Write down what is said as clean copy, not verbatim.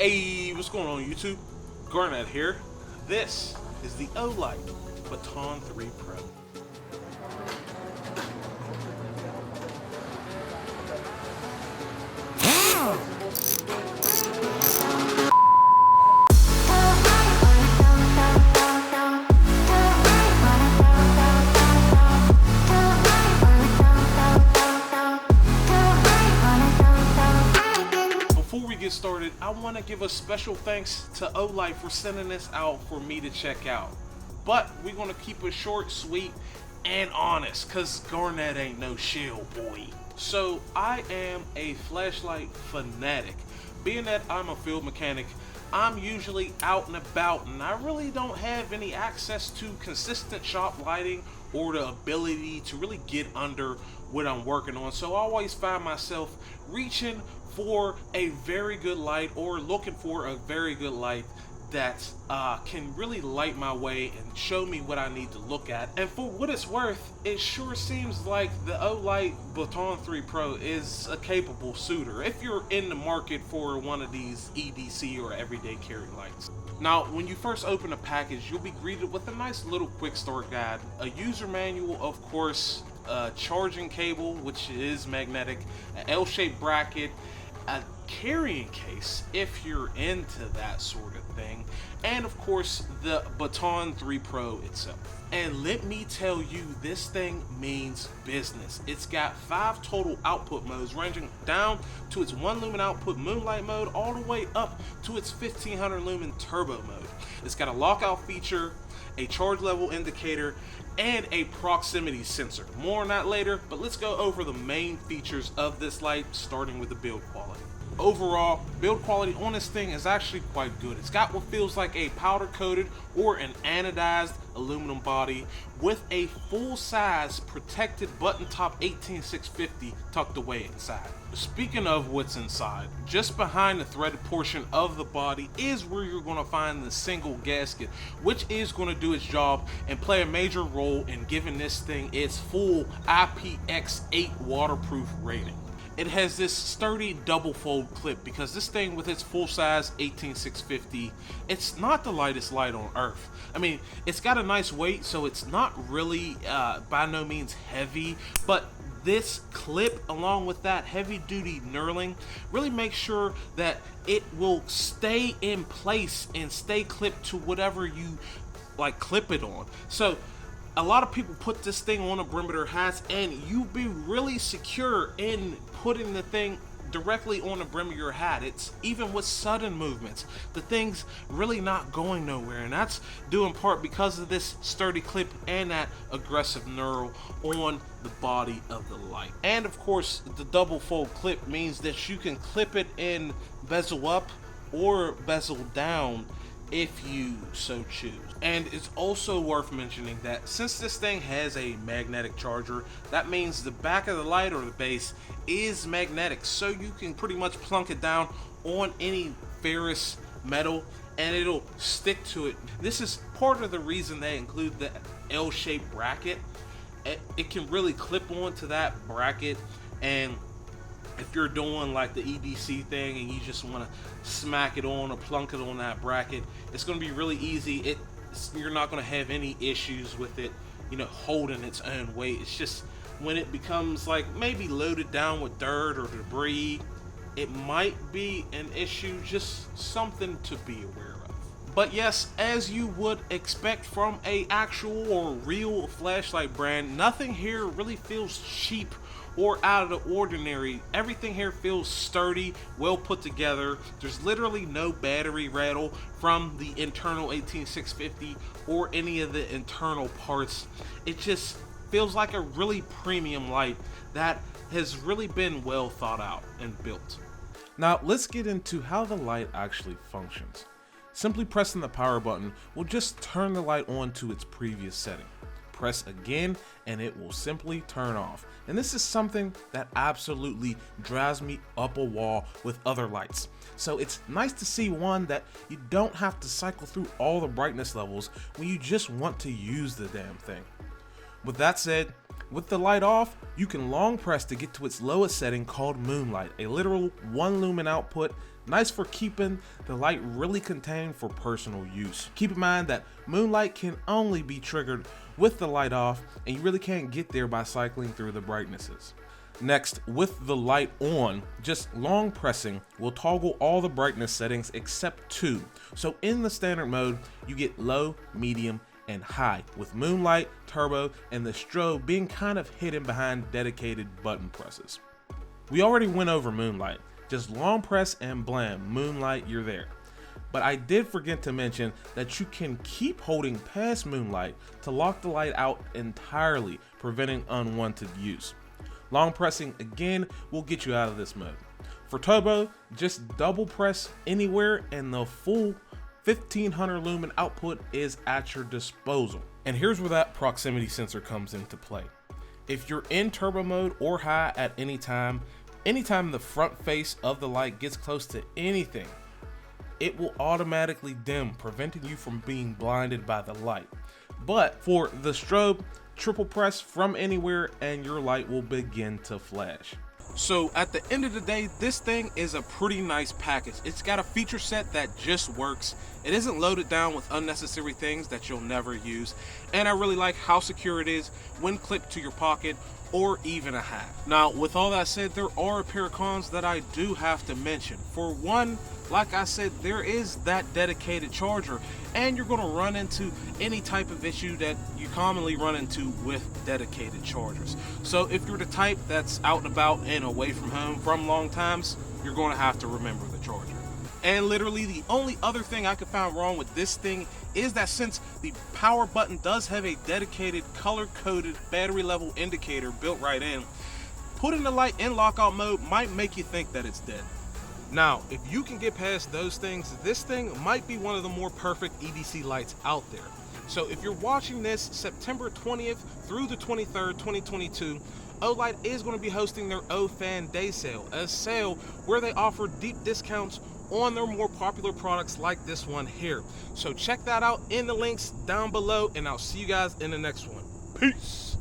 Hey, what's going on YouTube? Garnett here. This is the Olight Baton 3 Pro. Before we get started, I want to give a special thanks to Olight for sending this out for me to check out. But we're going to keep it short, sweet, and honest, because Garnett ain't no shill, boy. So I am a flashlight fanatic. Being that I'm a field mechanic, I'm usually out and about, and I really don't have any access to consistent shop lighting or the ability to really get under what I'm working on. So I always find myself reaching for a very good light or looking for a very good light that can really light my way and show me what I need to look at. And for what it's worth, it sure seems like the Olight Baton 3 Pro is a capable suitor if you're in the market for one of these EDC or everyday carry lights. Now, when you first open a package, you'll be greeted with a nice little quick start guide, a user manual, of course, a charging cable, which is magnetic, an L-shaped bracket, a carrying case if you're into that sort of thing, and of course the Baton 3 Pro itself. And let me tell you, this thing means business. It's got 5 total output modes, ranging down to its 1 lumen output moonlight mode all the way up to its 1500 lumen turbo mode. It's got a lockout feature, a charge level indicator, and a proximity sensor. More on that later, but let's go over the main features of this light, starting with the build quality. Overall, build quality on this thing is actually quite good. It's got what feels like a powder coated or an anodized aluminum body with a full-size protected button top 18650 tucked away inside. Speaking of what's inside, just behind the threaded portion of the body is where you're going to find the single gasket, which is going to do its job and play a major role in giving this thing its full IPX8 waterproof rating. It has this sturdy double fold clip because this thing with its full size 18650, it's not the lightest light on earth. I mean, it's got a nice weight, so it's not really by no means heavy, but this clip along with that heavy duty knurling really makes sure that it will stay in place and stay clipped to whatever you like clip it on. So a lot of people put this thing on a perimeter hats, and you'll be really secure in putting the thing directly on the brim of your hat. It's even with sudden movements, the thing's really not going nowhere, and that's due in part because of this sturdy clip and that aggressive knurl on the body of the light. And of course, the double fold clip means that you can clip it in bezel up or bezel down if you so choose. And it's also worth mentioning that since this thing has a magnetic charger, that means the back of the light or the base is magnetic, so you can pretty much plunk it down on any ferrous metal and it'll stick to it. This is part of the reason they include the L-shaped bracket. It can really clip onto that bracket, and if you're doing like the EDC thing and you just want to smack it on or plunk it on that bracket, it's going to be really easy. You're not going to have any issues with it, you know, holding its own weight. It's just when it becomes like maybe loaded down with dirt or debris, it might be an issue, just something to be aware of. But yes, as you would expect from a actual or real flashlight brand, nothing here really feels cheap or out of the ordinary. Everything here feels sturdy, well put together. There's literally no battery rattle from the internal 18650 or any of the internal parts. It just feels like a really premium light that has really been well thought out and built. Now let's get into how the light actually functions. Simply pressing the power button will just turn the light on to its previous setting. Press again and it will simply turn off. And this is something that absolutely drives me up a wall with other lights. So it's nice to see one that you don't have to cycle through all the brightness levels when you just want to use the damn thing. With that said, with the light off, you can long press to get to its lowest setting called moonlight, a literal 1 lumen output, Nice for keeping the light really contained for personal use. Keep in mind that moonlight can only be triggered with the light off, and you really can't get there by cycling through the brightnesses. Next, with the light on, just long pressing will toggle all the brightness settings except 2. So in the standard mode, you get low, medium, and high, with moonlight, turbo, and the strobe being kind of hidden behind dedicated button presses. We already went over moonlight. Just long press and blam, moonlight, you're there. But I did forget to mention that you can keep holding past moonlight to lock the light out entirely, preventing unwanted use. Long pressing again will get you out of this mode. For turbo, just double press anywhere and the full 1500 lumen output is at your disposal. And here's where that proximity sensor comes into play. If you're in turbo mode or high at anytime the front face of the light gets close to anything, it will automatically dim, preventing you from being blinded by the light. But for the strobe, triple press from anywhere and your light will begin to flash. So at the end of the day, this thing is a pretty nice package. It's got a feature set that just works. It isn't loaded down with unnecessary things that you'll never use. And I really like how secure it is when clipped to your pocket or even a hat. Now, with all that said, there are a pair of cons that I do have to mention. For one, like I said, there is that dedicated charger, and you're going to run into any type of issue that you commonly run into with dedicated chargers. So if you're the type that's out and about and away from home from long times, you're going to have to remember the charger. And literally the only other thing I could find wrong with this thing is that since the power button does have a dedicated color-coded battery level indicator built right in, putting the light in lockout mode might make you think that it's dead. Now, if you can get past those things, this thing might be one of the more perfect EDC lights out there. So if you're watching this September 20th through the 23rd, 2022, Olight is going to be hosting their OFAN day sale, a sale where they offer deep discounts on their more popular products like this one here. So check that out in the links down below, and I'll see you guys in the next one. Peace.